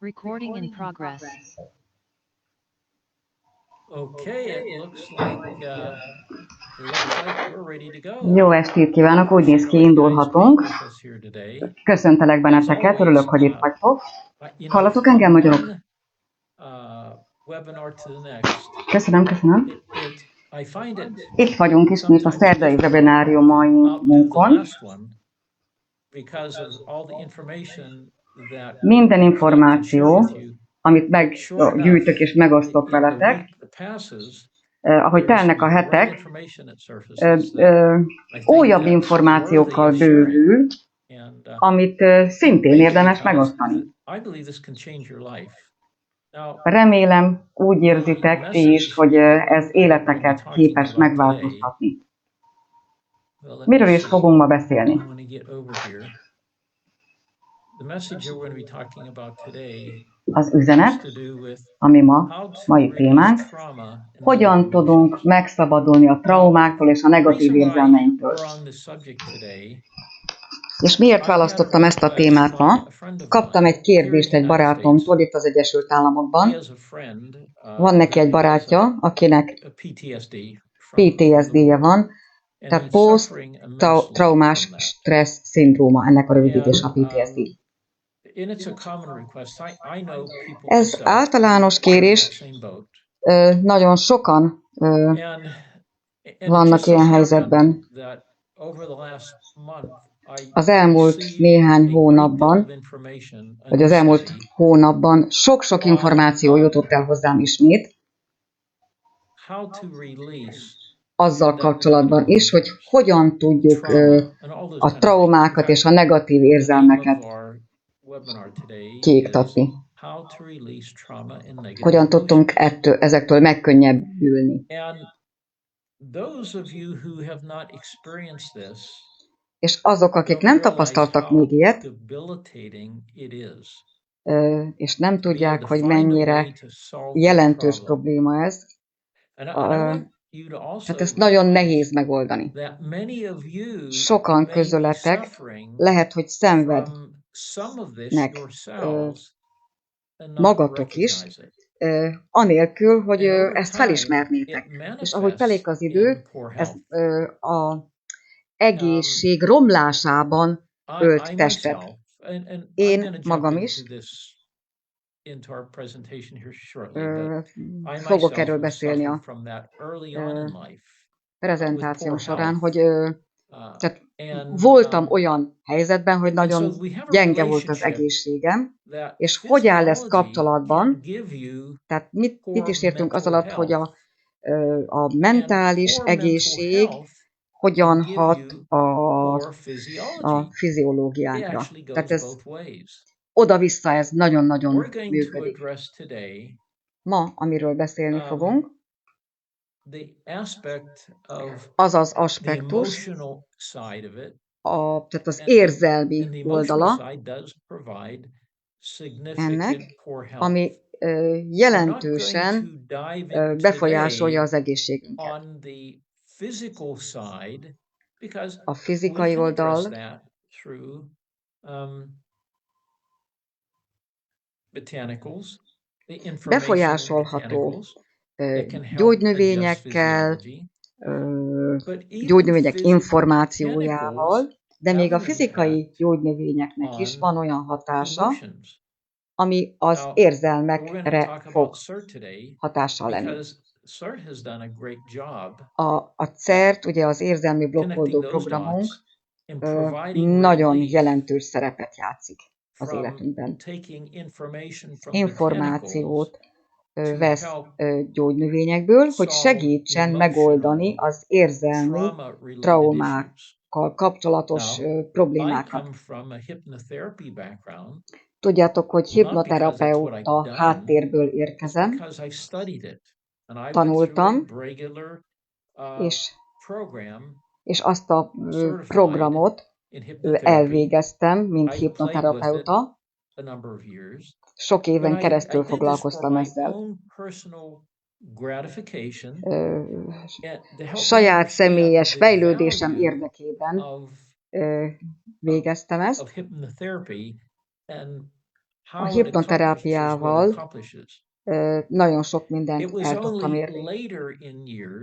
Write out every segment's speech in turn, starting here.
Recording in progress. Okay, it looks like we're ready to go. Jó estét kívánok, úgy néz ki, indulhatunk. Köszöntelek benneteket, örülök, hogy itt vagytok. Hallatok engem, magyarok? Köszönöm. Itt vagyunk ismét a szerdai webináriumainkon. Minden információ, amit meggyűjtök és megosztok veletek, ahogy telnek a hetek, újabb információkkal bővül, amit szintén érdemes megosztani. Remélem, úgy érzitek ti is, hogy ez életeket képes megváltoztatni. Miről is fogunk ma beszélni? Az üzenet, ami mai témánk, hogyan tudunk megszabadulni a traumáktól és a negatív érzelmeinktől. És miért választottam ezt a témát ma? Kaptam egy kérdést egy barátomtól itt az Egyesült Államokban. Van neki egy barátja, akinek PTSD-je van, tehát post-traumás stressz szindróma, ennek a rövidítés a PTSD. Ez általános kérés, nagyon sokan vannak ilyen helyzetben. Az elmúlt néhány hónapban, vagy az elmúlt hónapban sok-sok információ jutott el hozzám ismét, azzal kapcsolatban is, hogy hogyan tudjuk a traumákat és a negatív érzelmeket kiiktatni. Hogyan tudtunk ezektől megkönnyebbülni. És azok, akik nem tapasztaltak még ilyet, és nem tudják, hogy mennyire jelentős probléma ez, hát ezt nagyon nehéz megoldani. Sokan közületek lehet, hogy szenvednek magatok is, anélkül, hogy ezt felismernétek. És ahogy telik az idő, ez a egészség romlásában ölt testet. Én magam is fogok erről beszélni a prezentációm során, hogy tehát voltam olyan helyzetben, hogy nagyon gyenge volt az egészségem, és hogy áll ez kapcsolatban, tehát mit is értünk az alatt, hogy a mentális egészség hogyan hat a fiziológiánkra. Tehát ez oda-vissza ez nagyon-nagyon működik. Ma, amiről beszélni fogunk, az az aspektus, tehát az érzelmi oldala ennek, ami jelentősen befolyásolja az egészségünket. A fizikai oldal befolyásolható gyógynövényekkel, gyógynövények információjával, de még a fizikai gyógynövényeknek is van olyan hatása, ami az érzelmekre fog hatással lenni. A CERT, ugye az érzelmi blokkoldó programunk nagyon jelentős szerepet játszik az életünkben. Információt vesz gyógynövényekből, hogy segítsen megoldani az érzelmi traumákkal kapcsolatos problémákat. Tudjátok, hogy hipnoterapeuta háttérből érkezem, tanultam, és azt a programot elvégeztem, mint hipnoterapeuta. Sok éven keresztül foglalkoztam ezzel. Saját személyes fejlődésem érdekében végeztem ezt. A hipnoterápiával nagyon sok mindent el tudtam érni.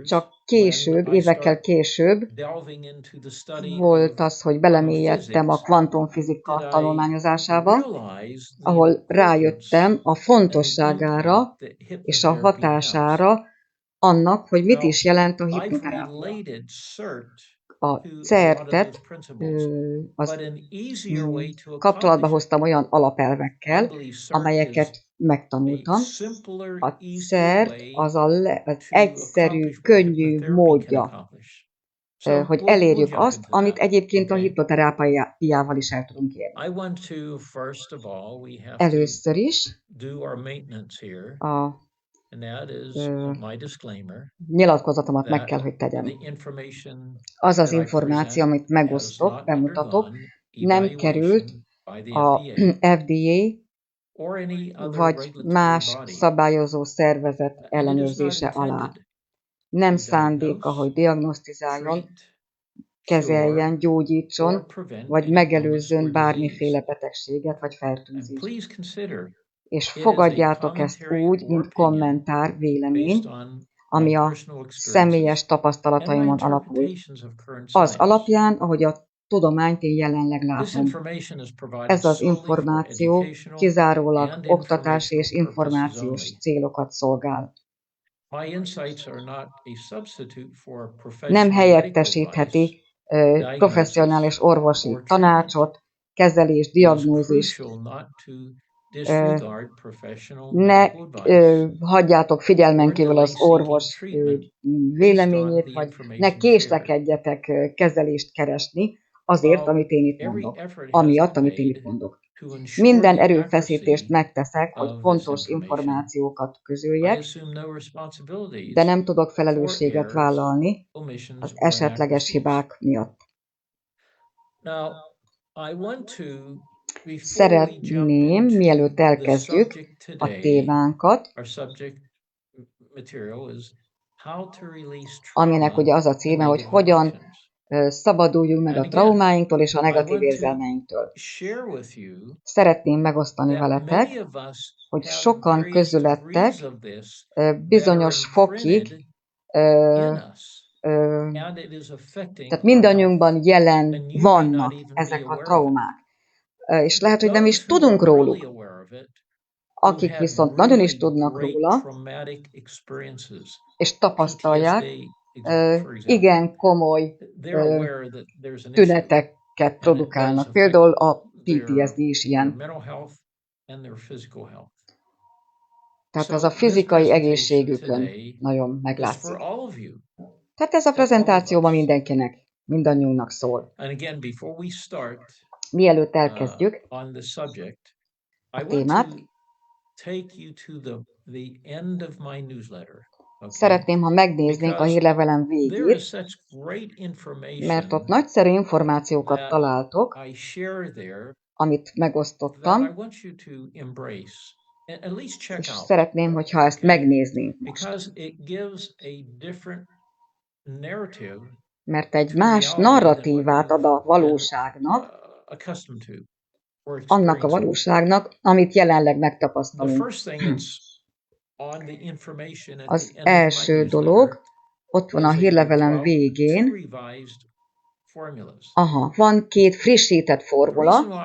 Csak később, évekkel később volt az, hogy belemélyedtem a kvantumfizika tanulmányozásába, ahol rájöttem a fontosságára és a hatására annak, hogy mit is jelent a hipnoterápia. A CERT-et kapcsolatba hoztam olyan alapelvekkel, amelyeket megtanultam. A CERT az az egyszerű, könnyű módja, hogy elérjük azt, amit egyébként a hipnoterápiával is el tudunk érni. Először is a nyilatkozatomat meg kell, hogy tegyem. Az az információ, amit megosztok, bemutatok, nem került a FDA vagy más szabályozó szervezet ellenőrzése alá. Nem szándéka, hogy diagnosztizáljon, kezeljen, gyógyítson, vagy megelőzzön bármiféle betegséget vagy fertőzést. És fogadjátok ezt úgy, mint kommentár, vélemény, ami a személyes tapasztalataimon alapul. Az alapján, ahogy a tudományt én jelenleg látom. Ez az információ kizárólag oktatási és információs célokat szolgál. Nem helyettesítheti professzionális orvosi tanácsot, kezelés, diagnózis. Ne hagyjátok figyelmen kívül az orvos véleményét, vagy ne késlekedjetek kezelést keresni azért, amit én itt mondok. Amiatt, amit én itt mondok. Minden erőfeszítést megteszek, hogy pontos információkat közöljek, de nem tudok felelősséget vállalni az esetleges hibák miatt. Szeretném, mielőtt elkezdjük a témánkat, aminek ugye az a címe, hogy hogyan szabaduljunk meg a traumáinktól és a negatív érzelmeinktől. Szeretném megosztani veletek, hogy sokan közülettek bizonyos fokig, tehát mindannyiunkban jelen vannak ezek a traumák. És lehet, hogy nem is tudunk róluk. Akik viszont nagyon is tudnak róla, és tapasztalják, igen komoly tüneteket produkálnak. Például a PTSD is ilyen. Tehát az a fizikai egészségükön nagyon meglátszik. Tehát ez a prezentációban mindenkinek, mindannyiunknak szól. Mielőtt elkezdjük a témát, szeretném, ha megnéznénk a hírlevelem végét, mert ott nagyszerű információkat találtok, amit megosztottam, és szeretném, hogyha ezt megnéznénk most. Mert egy más narratívát ad a valóságnak, annak a valóságnak, amit jelenleg megtapasztalunk. Az első dolog, ott van a hírlevelem végén, van 2 frissített formula,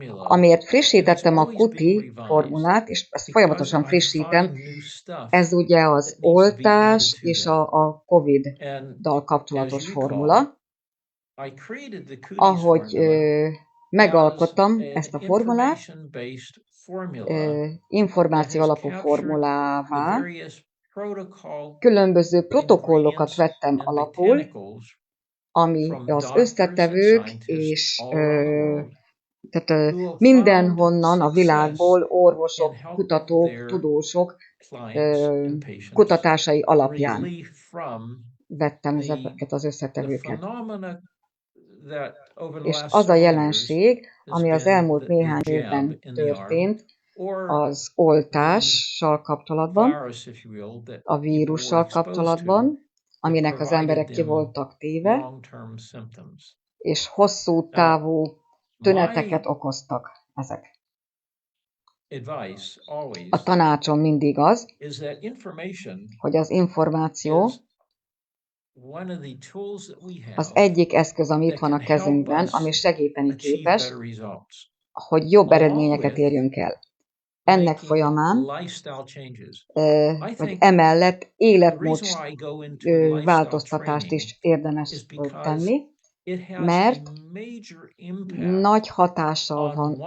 amiért frissítettem a kuti formulát, és ezt folyamatosan frissítem, ez ugye az oltás és a COVID-dal kapcsolatos formula. Ahogy megalkottam ezt a formulát, információ alapú formulává, különböző protokollokat vettem alapul, ami az összetevők és tehát mindenhonnan a világból orvosok, kutatók, tudósok kutatásai alapján vettem ezeket az összetevőket. És az a jelenség, ami az elmúlt néhány évben történt, az oltással kapcsolatban, a vírussal kapcsolatban, aminek az emberek ki voltak téve, és hosszú távú tüneteket okoztak ezek. A tanácsom mindig az, hogy az információ az egyik eszköz, ami itt van a kezünkben, ami segíteni képes, hogy jobb eredményeket érjünk el. Ennek folyamán, vagy emellett életmód változtatást is érdemes tenni, mert nagy hatással van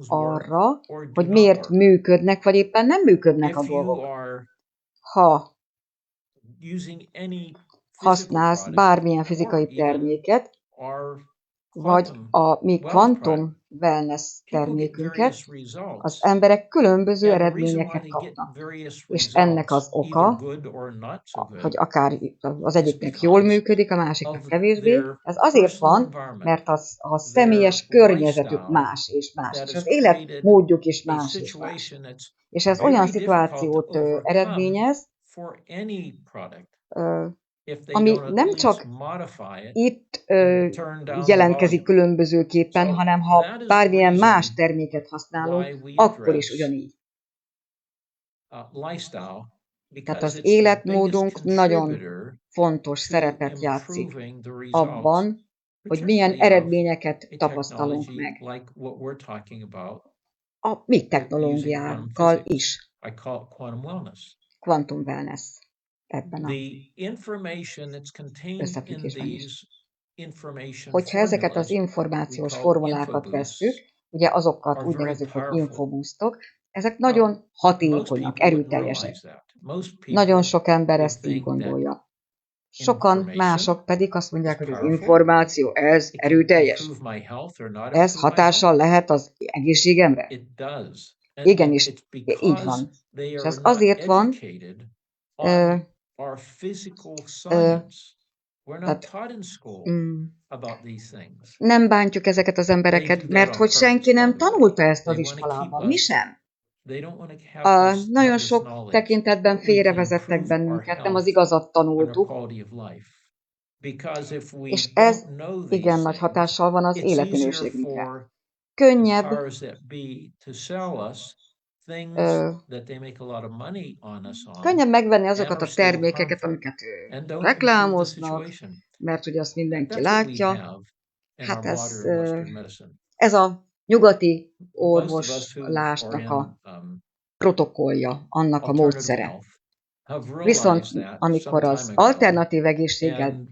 arra, hogy miért működnek, vagy éppen nem működnek a dolgok. Ha használsz bármilyen fizikai terméket, vagy a mi kvantum wellness termékünket, az emberek különböző eredményeket kapnak. És ennek az oka, hogy akár az egyiknek jól működik, a másiknak kevésbé, ez azért van, mert a személyes környezetük más és más, és az életmódjuk is más és más. És ez olyan szituációt eredményez, ami nem csak itt jelentkezik különbözőképpen, hanem ha bármilyen más terméket használunk, akkor is ugyanígy. Tehát az életmódunk nagyon fontos szerepet játszik abban, hogy milyen eredményeket tapasztalunk meg. A mi technológiánkkal is. Quantum wellness ebben az összefüggésben is. Hogyha ezeket az információs formulákat vesszük, ugye azokat úgy nevezzük, hogy infobusztok, ezek nagyon hatékonyak, erőteljesek. Nagyon sok ember ezt így gondolja. Sokan mások pedig azt mondják, hogy az információ, ez erőteljes. Ez hatással lehet az egészségemre? Igenis, így van. És ez azért van, nem bántjuk ezeket az embereket, mert hogy senki nem tanulta ezt az iskolában. Mi sem. Nagyon sok tekintetben félrevezettek bennünket, nem az igazat tanultuk. És ez igen nagy hatással van az életminőségünkre. Könnyebb megvenni azokat a termékeket, amiket reklámoznak, mert ugye azt mindenki látja. Hát ez a nyugati orvoslásnak a protokollja, annak a módszere. Viszont amikor az alternatív egészséggel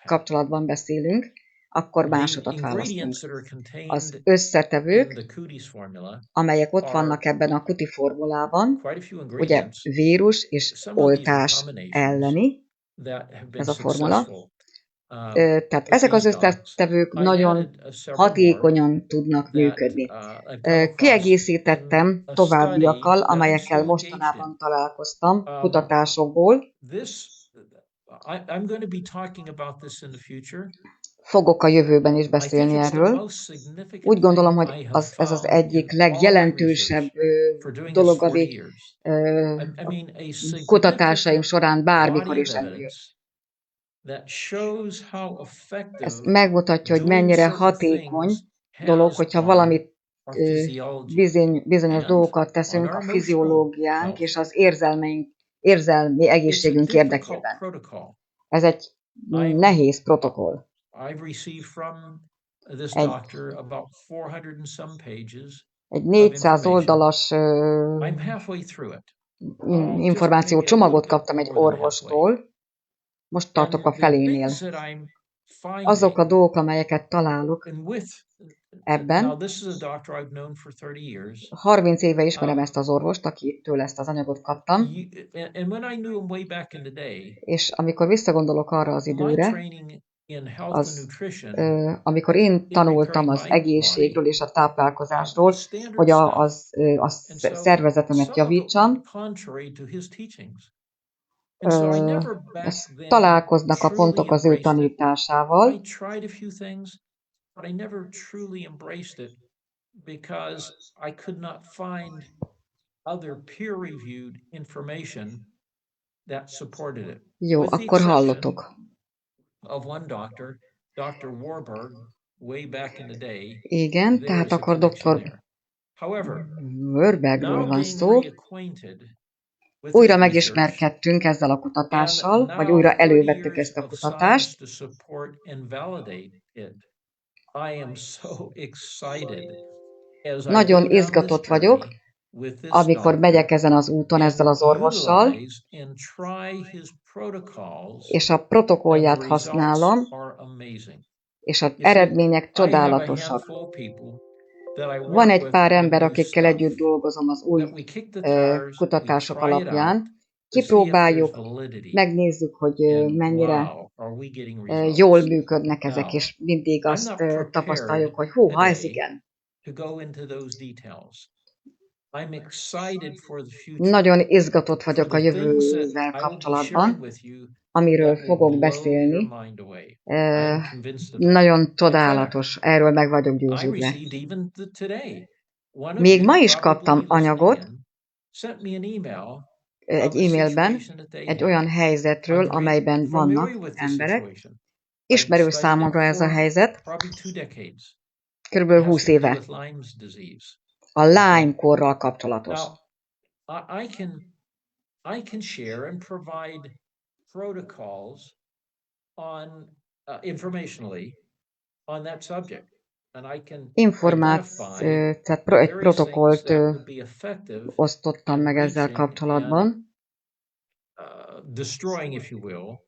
kapcsolatban beszélünk, akkor másodat választunk. Az összetevők, amelyek ott vannak ebben a kuti formulában, ugye vírus és oltás elleni, ez a formula. Tehát ezek az összetevők nagyon hatékonyan tudnak működni. Kiegészítettem továbbiakkal, amelyekkel mostanában találkoztam kutatásokból. Fogok a jövőben is beszélni erről. Úgy gondolom, hogy ez az egyik legjelentősebb dolog, ami kutatásaim során bármikor is előjött. Ez megmutatja, hogy mennyire hatékony dolog, hogyha valamit bizonyos dolgokat teszünk a fiziológiánk és az érzelmi egészségünk érdekében. Ez egy nehéz protokoll. Egy 400 oldalas információ csomagot kaptam egy orvostól, most tartok a felénél. Azok a dolgok, amelyeket találok ebben, 30 éve ismerem ezt az orvost, akitől ezt az anyagot kaptam, és amikor visszagondolok arra az időre, amikor én tanultam az egészségről és a táplálkozásról, hogy a szervezetemet javítsam, találkoznak a pontok az ő tanításával. Jó, akkor hallotok. Igen, tehát akkor doktor Wörbergről van szó. Újra megismerkedtünk ezzel a kutatással, vagy újra elővettük ezt a kutatást. Nagyon izgatott vagyok, amikor megyek ezen az úton ezzel az orvossal, és a protokollját használom, és az eredmények csodálatosak. Van egy pár ember, akikkel együtt dolgozom az új kutatások alapján. Kipróbáljuk, megnézzük, hogy mennyire jól működnek ezek, és mindig azt tapasztaljuk, hogy húha, ez igen. Nagyon izgatott vagyok a jövővel kapcsolatban, amiről fogok beszélni. Nagyon csodálatos, erről meg vagyok győződve. Még ma is kaptam anyagot egy e-mailben egy olyan helyzetről, amelyben vannak emberek. Ismerő számomra ez a helyzet, kb. 20 éve. A Lyme-korral kapcsolatos. I can share and provide protocols on informationally on that subject. Tehát egy protokollt osztottam meg ezzel kapcsolatban. Destroying, if you will,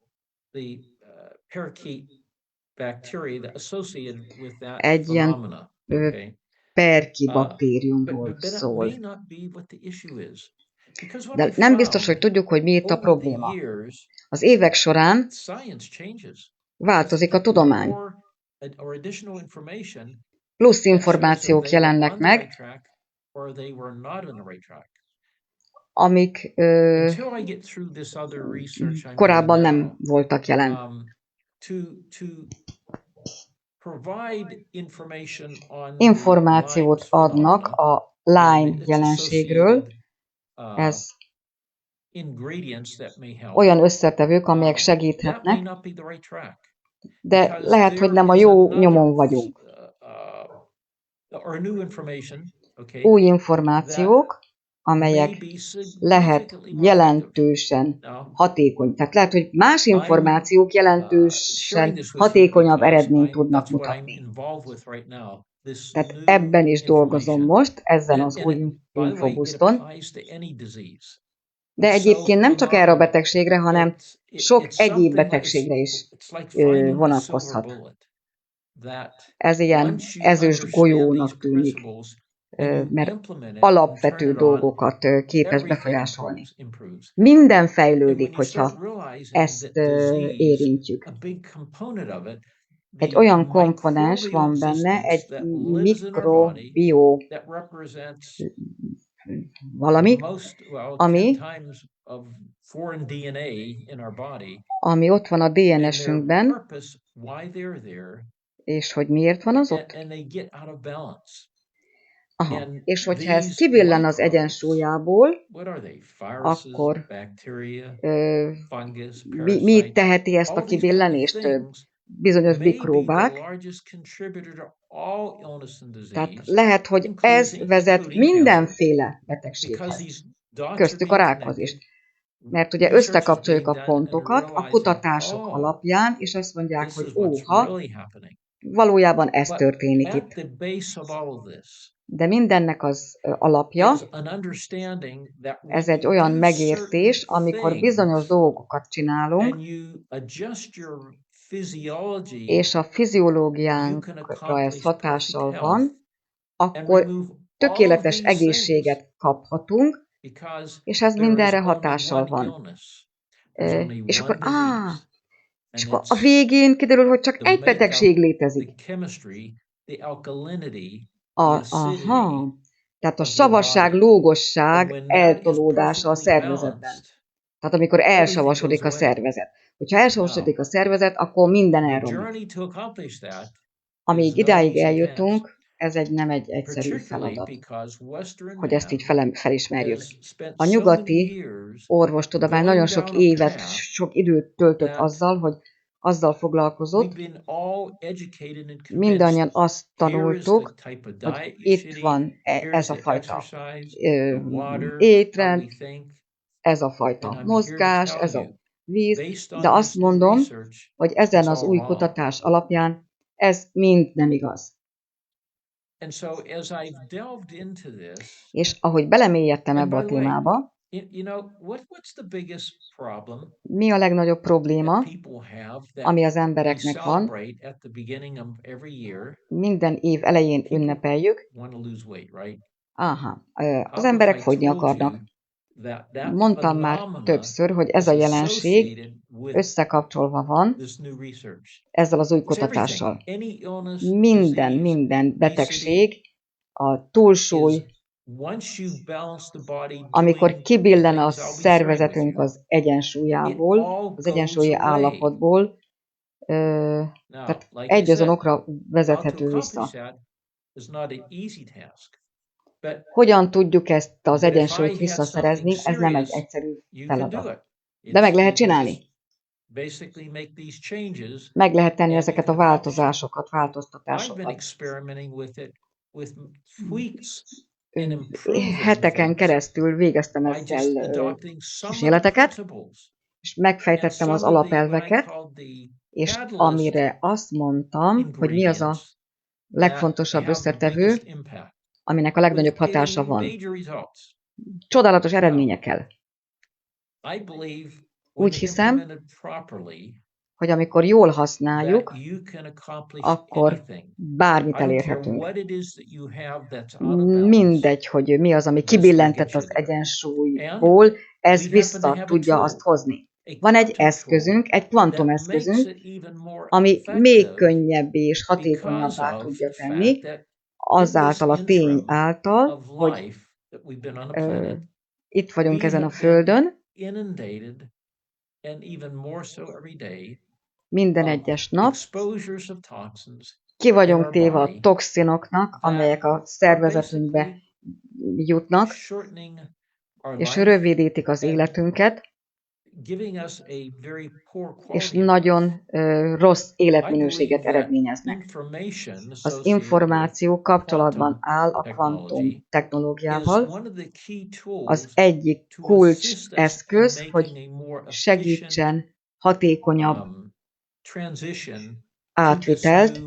the parakeet bacteria that associated with that phenomena. Perki baktériumról szól. De nem biztos, hogy tudjuk, hogy mi itt a probléma. Az évek során változik a tudomány. Plusz információk jelennek meg, amik korábban nem voltak jelen. Információt adnak a Lyme jelenségről. Ez olyan összetevők, amelyek segíthetnek, de lehet, hogy nem a jó nyomon vagyunk. Új információk, amelyek lehet jelentősen hatékony. Tehát lehet, hogy más információk jelentősen hatékonyabb eredményt tudnak mutatni. Tehát ebben is dolgozom most, ezen az új infobuszton. De egyébként nem csak erre a betegségre, hanem sok egyéb betegségre is vonatkozhat. Ez ilyen ezüst golyónak tűnik, mert alapvető dolgokat képes befolyásolni. Minden fejlődik, hogyha ezt érintjük. Egy olyan komponens van benne, egy mikrobió valami, ami ott van a DNS-ünkben, és hogy miért van az ott? Aha. És hogyha ez kivillen az egyensúlyából, akkor mi teheti ezt a kivillenést? Bizonyos mikróbák. Tehát lehet, hogy ez vezet mindenféle betegséghez, köztük a rákhoz is. Mert ugye összekapcsoljuk a pontokat a kutatások alapján, és azt mondják, hogy óha, valójában ez történik itt. De mindennek az alapja, ez egy olyan megértés, amikor bizonyos dolgokat csinálunk, és a fiziológiánkra ez hatással van, akkor tökéletes egészséget kaphatunk, és ez mindenre hatással van. És akkor a végén kiderül, hogy csak egy betegség létezik. Tehát a savasság, lógosság eltolódása a szervezetben. Tehát amikor elsavasodik a szervezet. Hogyha elsavasodik a szervezet, akkor minden elromlik. Amíg idáig eljutunk, ez nem egy egyszerű feladat, hogy ezt így felismerjük. A nyugati orvostudomány nagyon sok évet, sok időt töltött azzal, hogy azzal foglalkozott, mindannyian azt tanultuk, hogy itt van ez a fajta étrend, ez a fajta mozgás, ez a víz, de azt mondom, hogy ezen az új kutatás alapján ez mind nem igaz. És ahogy belemélyedtem ebbe a témába, mi a legnagyobb probléma, ami az embereknek van, minden év elején ünnepeljük, az emberek fogyni akarnak. Mondtam már többször, hogy ez a jelenség összekapcsolva van ezzel az új kutatással. Minden betegség, a túlsúly, amikor kibillen a szervezetünk az egyensúlyából, az egyensúlyi állapotból, tehát egyazon okra vezethető vissza. Hogyan tudjuk ezt az egyensúlyt visszaszerezni, ez nem egy egyszerű feladat. De meg lehet csinálni. Meg lehet tenni ezeket a változásokat, változtatásokat. Heteken keresztül végeztem ezzel kísérleteket, és megfejtettem az alapelveket, és amire azt mondtam, hogy mi az a legfontosabb összetevő, aminek a legnagyobb hatása van. Csodálatos eredményekkel. Úgy hiszem, hogy amikor jól használjuk, akkor bármit elérhetünk. Mindegy, hogy mi az, ami kibillentett az egyensúlyból, ez vissza tudja azt hozni. Van egy eszközünk, egy kvantumeszközünk, ami még könnyebbé és hatékonyabbá tudja tenni, azáltal a tény által, hogy itt vagyunk ezen a földön, minden egyes nap ki vagyunk téve a toxinoknak, amelyek a szervezetünkbe jutnak, és rövidítik az életünket, és nagyon rossz életminőséget eredményeznek. Az információ kapcsolatban áll a kvantum technológiával. Az egyik kulcs eszköz, hogy segítsen hatékonyabb átvitelt,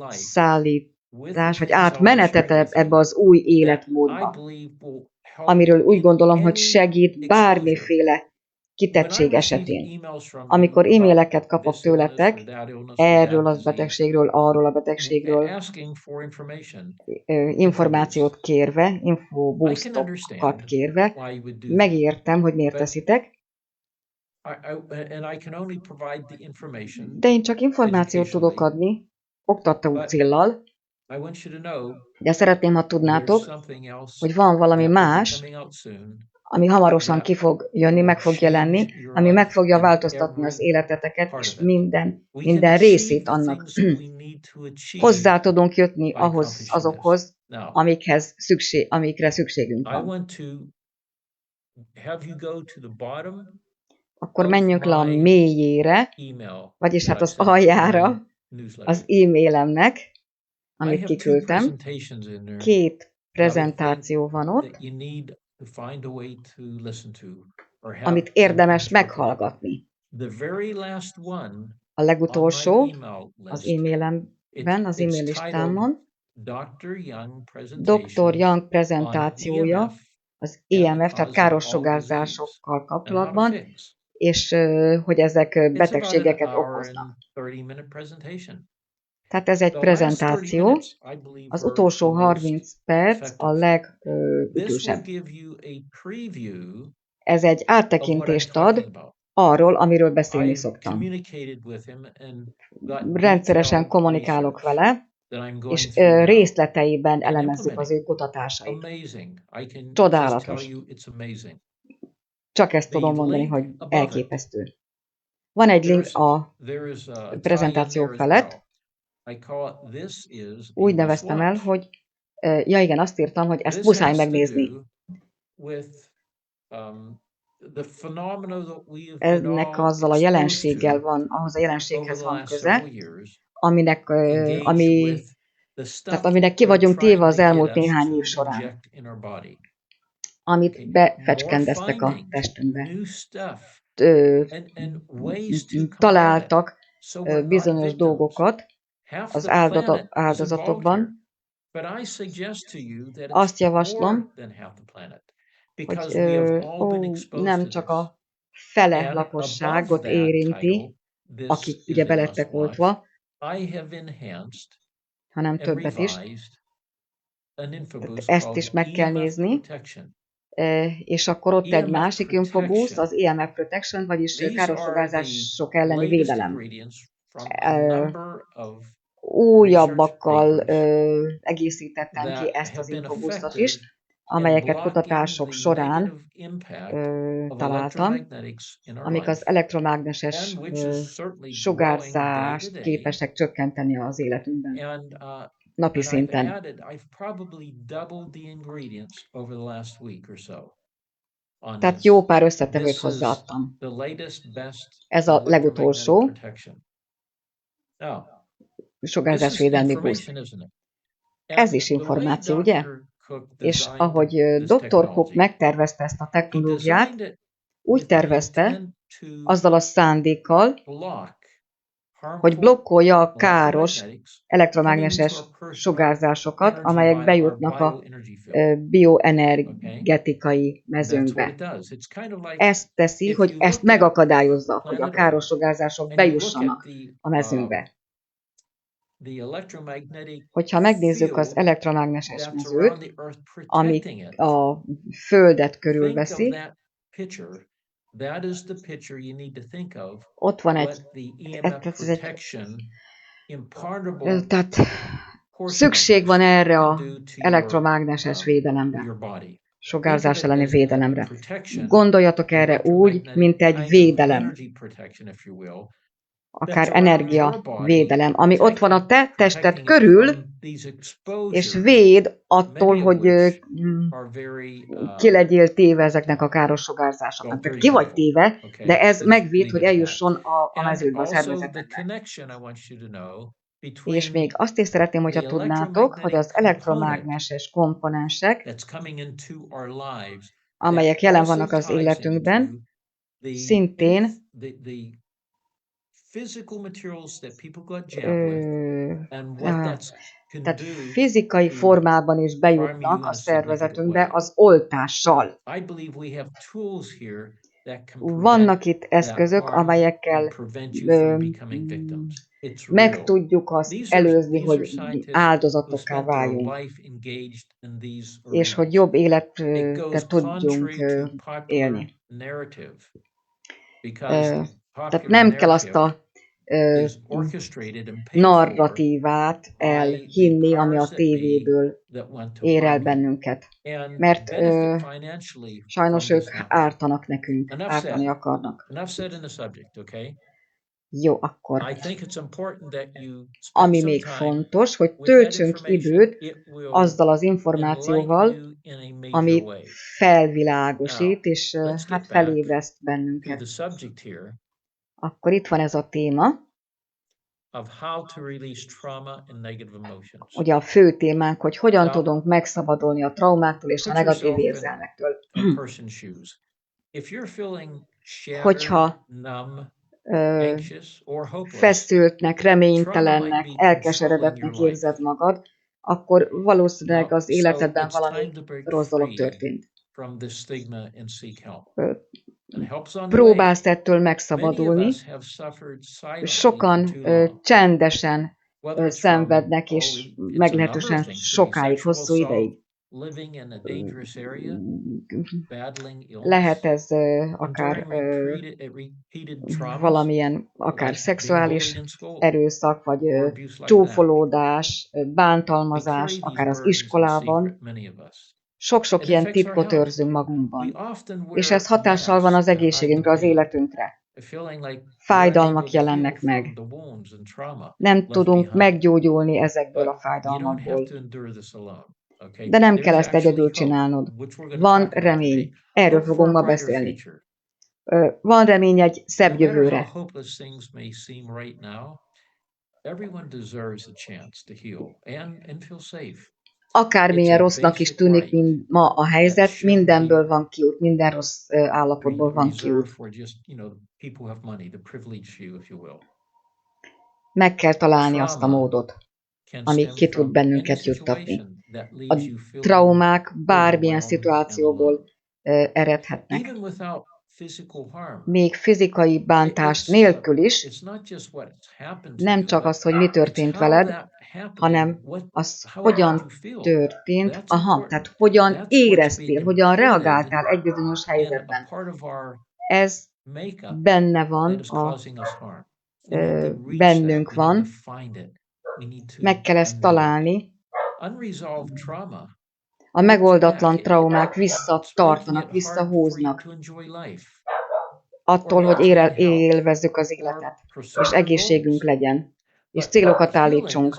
szállítás, vagy átmenetet ebbe az új életmódba, amiről úgy gondolom, hogy segít bármiféle kitettség esetén. Amikor e-maileket kapok tőletek, erről a betegségről, arról a betegségről, információt kérve, infoboostokat kérve, megértem, hogy miért teszitek, de én csak információt tudok adni, oktató céllal, de szeretném, ha tudnátok, hogy van valami más, ami hamarosan ki fog jönni, meg fog jelenni, ami meg fogja változtatni az életeteket, és minden részét annak. Hozzá tudunk jutni azokhoz, amikre szükségünk van. Akkor menjünk le a mélyére, vagyis hát az aljára, az e-mailemnek, amit kiküldtem. 2 prezentáció van ott, amit érdemes meghallgatni. A legutolsó az e-mailemben, az e-mail listámon, Dr. Young prezentációja az EMF, tehát károsugárzásokkal kapcsolatban, és hogy ezek betegségeket okoznak. Tehát ez egy prezentáció, az utolsó 30 perc a legütősebb. Ez egy áttekintést ad arról, amiről beszélni szoktam. Rendszeresen kommunikálok vele, és részleteiben elemezzük az ő kutatásait. Csodálatos. Csak ezt tudom mondani, hogy elképesztő. Van egy link a prezentáció felett. Úgy neveztem el, hogy ja igen, azt írtam, hogy ezt muszáj megnézni. ennek azzal a jelenséggel van, ahhoz a jelenséghez van köze, aminek ki vagyunk téve az elmúlt néhány év során, amit befecskendeztek a testünkbe. Találtak bizonyos dolgokat az áldozatokban. Azt javaslom, hogy nem csak a fele lakosságot érinti, akik ugye belettek oltva, hanem többet is. Tehát ezt is meg kell nézni. És akkor ott egy másik infobúsz, az EMF Protection, vagyis károssugárzások elleni védelem. Újabbakkal egészítettem ki ezt az infobúsztot is, amelyeket kutatások során találtam, amik az elektromágneses sugárzást képesek csökkenteni az életünkben, napi szinten. Tehát jó pár összetevőt hozzáadtam. Ez a legutolsó sugárzásvédelmi busz. Ez is információ, ugye? És ahogy Dr. Cook megtervezte ezt a technológiát, úgy tervezte, azzal a szándékkal, hogy blokkolja a káros elektromágneses sugárzásokat, amelyek bejutnak a bioenergetikai mezőnkbe. Ezt teszi, hogy ezt megakadályozza, hogy a káros sugárzások bejussanak a mezőnkbe. Hogyha megnézzük az elektromágneses mezőt, ami a Földet körülveszi, ott van tehát szükség van erre az elektromágneses védelemre, sugárzás elleni védelemre. Gondoljatok erre úgy, mint egy védelem, akár energiavédelem, ami ott van a te tested körül, és véd attól, hogy ki legyél téve ezeknek a káros sugárzásoknak. Tehát ki vagy téve, de ez megvéd, hogy eljusson a meződbe, a szervezetedbe. És még azt is szeretném, hogyha tudnátok, hogy az elektromágneses komponensek, amelyek jelen vannak az életünkben, szintén tehát fizikai formában is bejutnak a szervezetünkbe az oltással. Vannak itt eszközök, amelyekkel meg tudjuk azt előzni, hogy áldozatokká váljunk, és hogy jobb életet tudjunk élni. Tehát nem kell azt a narratívát elhinni, ami a tévéből ér el bennünket. Mert sajnos ők ártanak nekünk, ártani akarnak. Jó, akkor. Ami még fontos, hogy töltsünk időt azzal az információval, ami felvilágosít, és hát felébreszt bennünket. Akkor itt van ez a téma. Ugye a fő témánk, hogy hogyan tudunk megszabadulni a traumáktól és a negatív érzelmektől. Hogyha feszültnek, reménytelennek, elkeseredettnek érzed magad, akkor valószínűleg az életedben valami rossz dolog történt. Próbálsz ettől megszabadulni. Sokan csendesen szenvednek, és meglehetősen sokáig, hosszú ideig. Lehet ez akár valamilyen, akár szexuális erőszak, vagy csúfolódás, bántalmazás, akár az iskolában. Sok-sok ilyen titkot őrzünk magunkban, és ez hatással van az egészségünkre, az életünkre. Fájdalmak jelennek meg. Nem tudunk meggyógyulni ezekből a fájdalmakból. De nem kell ezt egyedül csinálnod. Van remény. Erről fogunk ma beszélni. van remény egy szebb jövőre. Akármilyen rossznak is tűnik, mint ma a helyzet, mindenből van kiút, minden rossz állapotból van kiút. Meg kell találni azt a módot, ami ki tud bennünket juttatni. A traumák bármilyen szituációból eredhetnek. Még fizikai bántás nélkül is, nem csak az, hogy mi történt veled, hanem az, hogyan történt, tehát hogyan éreztél, hogyan reagáltál egy bizonyos helyzetben. Ez benne van, bennünk van, meg kell ezt találni. A megoldatlan traumák visszatartanak, visszahúznak attól, hogy élvezzük az életet, és egészségünk legyen, és célokat állítsunk.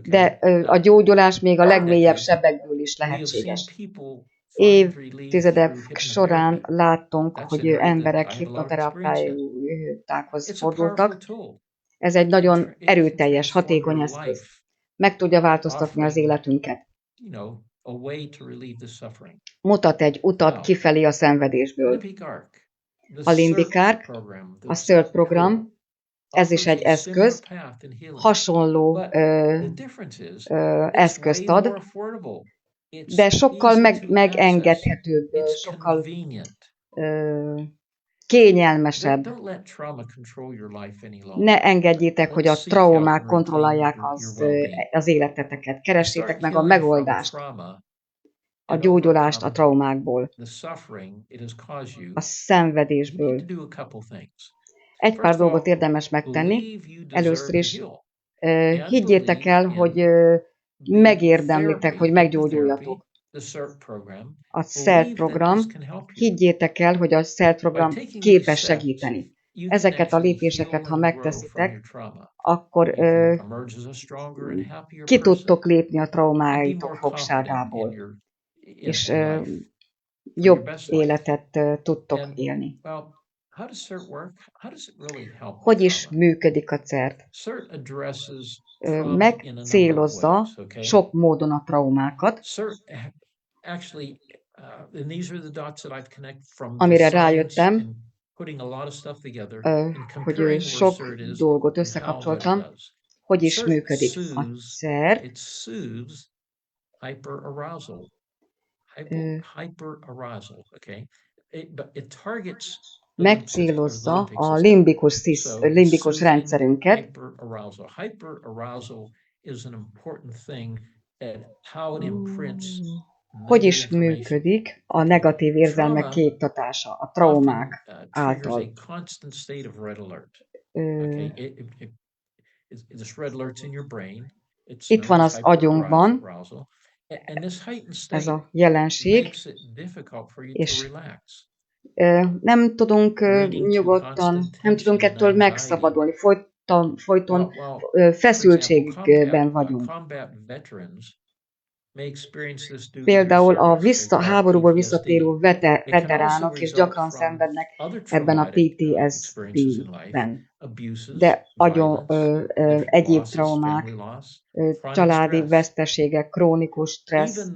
De a gyógyulás még a legmélyebb sebekből is lehetséges. Évtizedek során láttunk, hogy emberek hipnoterapeutákhoz fordultak. Ez egy nagyon erőteljes, hatékony eszköz. Meg tudja változtatni az életünket. Mutat egy utat kifelé a szenvedésből. A limbic arc, a SIRT program, ez is egy eszköz, hasonló eszközt ad, de sokkal megengedhetőbb, sokkal kényelmesebb. Ne engedjétek, hogy a traumák kontrollálják az életeteket. Keressétek meg a megoldást, a gyógyulást a traumákból, a szenvedésből. Egy pár dolgot érdemes megtenni. Először is higgyétek el, hogy megérdemlitek, hogy meggyógyuljatok. A SIRT program, higgyétek el, hogy a SIRT program képes segíteni. Ezeket a lépéseket, ha megteszitek, akkor ki tudtok lépni a traumáitok fogságából, és jobb életet tudtok élni. Hogy is működik a SIRT? Megcélozza sok módon a traumákat, amire rájöttem, hogy sok dolgot összekapcsoltam, hogy is működik a SIRT. Megcélozza a limbikus rendszerünket. Hogy is működik a negatív érzelmek kiiktatása, a traumák által? Itt van az agyunkban ez a jelenség, és nem tudunk nyugodtan, nem tudunk ettől megszabadulni, folyton feszültségben vagyunk. Például a háborúból visszatérő veteránok is gyakran szenvednek ebben a PTSD-ben. De egyéb traumák, családi veszteségek, krónikus stressz,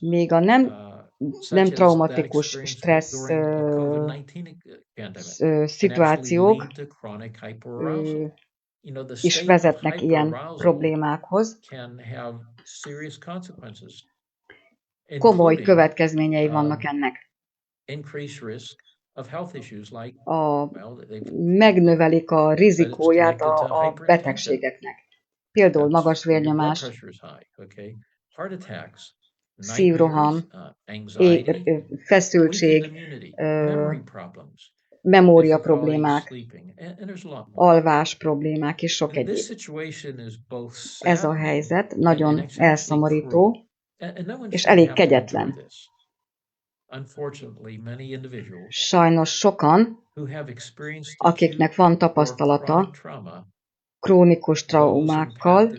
még a nem traumatikus stressz szituációk is vezetnek ilyen problémákhoz. Komoly következményei vannak ennek. Megnövelik a rizikóját a betegségeknek. Például magas vérnyomás, szívroham, feszültség, memória problémák, alvás problémák és sok egyéb. Ez a helyzet nagyon elszomorító, és elég kegyetlen. Sajnos sokan, akiknek van tapasztalata krónikus traumákkal,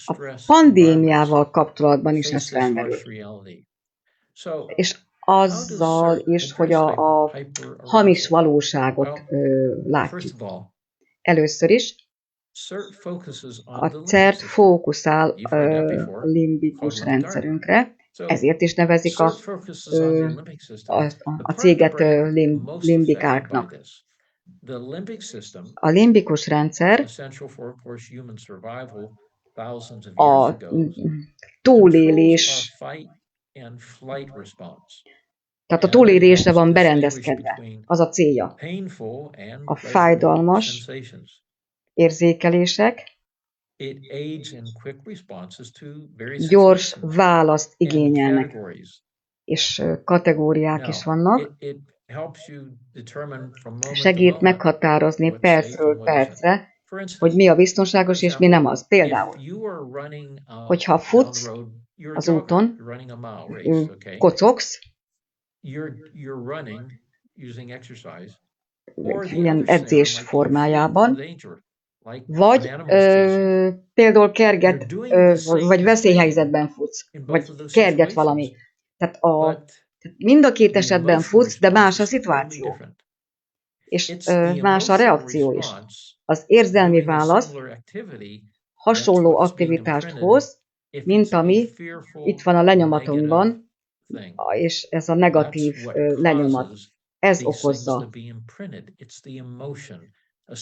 A pandémiával kapcsolatban is ez felmerült. És azzal is, hogy a hamis valóságot látjuk. Először is a CERT fókuszál a limbikus rendszerünkre, ezért is nevezik a céget limbikáknak. A limbikus rendszer a túlélés, tehát a túlélésre van berendezkedve, az a célja. A fájdalmas érzékelések gyors választ igényelnek, és kategóriák is vannak. Segít meghatározni percről percre, hogy mi a biztonságos és mi nem az. Például, hogyha futsz az úton, kocogsz, ilyen edzés formájában, vagy például kerget, vagy veszélyhelyzetben futsz, vagy kerget valami. Tehát mind a két esetben futsz, de más a szituáció. És más a reakció is. Az érzelmi válasz hasonló aktivitást hoz, mint ami itt van a lenyomatunkban, és ez a negatív lenyomat. Ez okozza.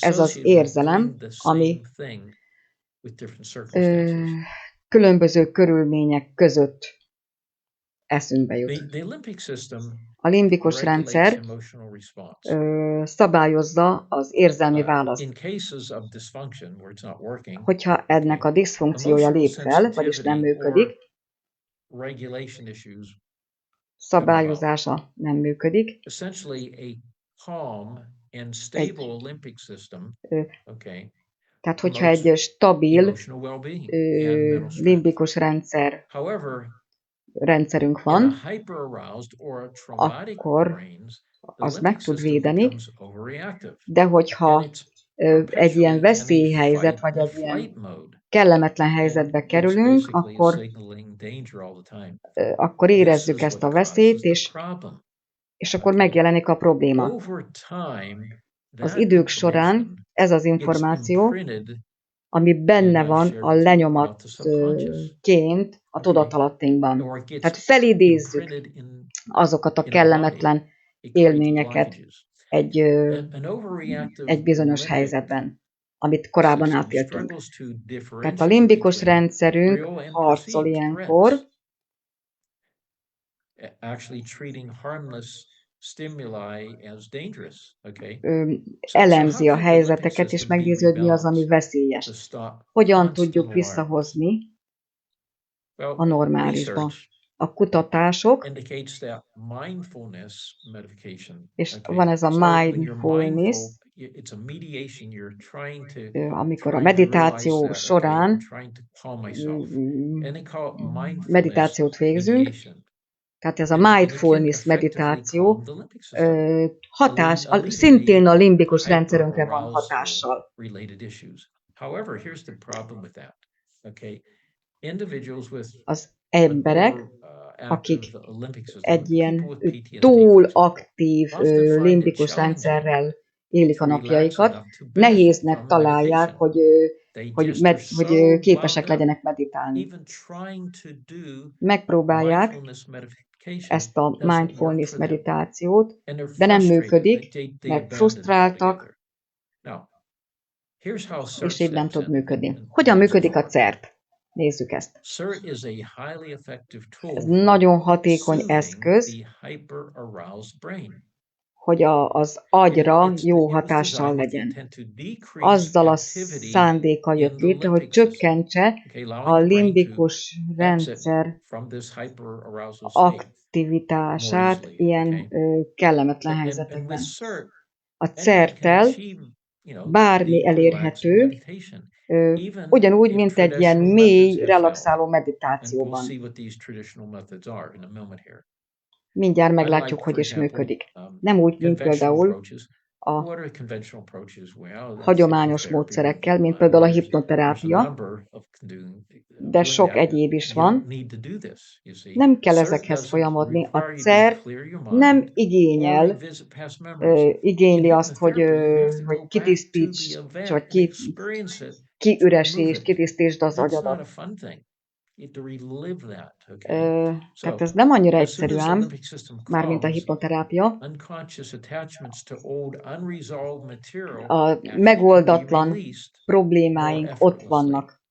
Ez az érzelem, ami különböző körülmények között eszünkbe jut. A limbikus rendszer szabályozza az érzelmi választ. Hogyha ennek a diszfunkciója lép fel, vagyis nem működik, szabályozása nem működik, tehát hogyha egy stabil limbikus rendszerünk van, akkor az meg tud védeni, de hogyha egy ilyen veszélyhelyzet, vagy egy ilyen kellemetlen helyzetbe kerülünk, akkor érezzük ezt a veszélyt, és akkor megjelenik a probléma. Az idők során ez az információ, ami benne van a lenyomatként a tudatalattinkban. Tehát felidézzük azokat a kellemetlen élményeket egy bizonyos helyzetben, amit korábban átéltünk. Tehát a limbikus rendszerünk harcol ilyenkor, elemzi a helyzeteket, és megnézi, hogy mi az, ami veszélyes. Hogyan tudjuk visszahozni a normálisba. A kutatások, és van ez a mindfulness, amikor a meditáció során meditációt végzünk, tehát ez a mindfulness meditáció szintén a limbikus rendszerünkre van hatással. Az emberek, akik egy ilyen túl aktív limbikus rendszerrel élik a napjaikat, nehéznek találják, hogy képesek legyenek meditálni. Megpróbálják ezt a mindfulness meditációt, de nem működik, mert frusztráltak, és így nem tud működni. Hogyan működik a CERT? Nézzük ezt. Ez nagyon hatékony eszköz, hogy az agyra jó hatással legyen. Azzal a szándékkal jött létre, hogy csökkentse a limbikus rendszer aktivitását ilyen kellemetlen helyzetekben. A CERT-tel bármi elérhető, ugyanúgy, mint egy ilyen mély, relaxáló meditációban. Mindjárt meglátjuk, hogy is működik. Nem úgy, mint például a hagyományos módszerekkel, mint például a hipnoterápia, de sok egyéb is van. Nem kell ezekhez folyamodni. A CER nem igényli azt, hogy kitisztíts, vagy kiüresítsd, kitisztítsd az agyadat. Tehát ez nem annyira egyszerű ám, mármint a hipnoterápia. A megoldatlan problémáink ott vannak.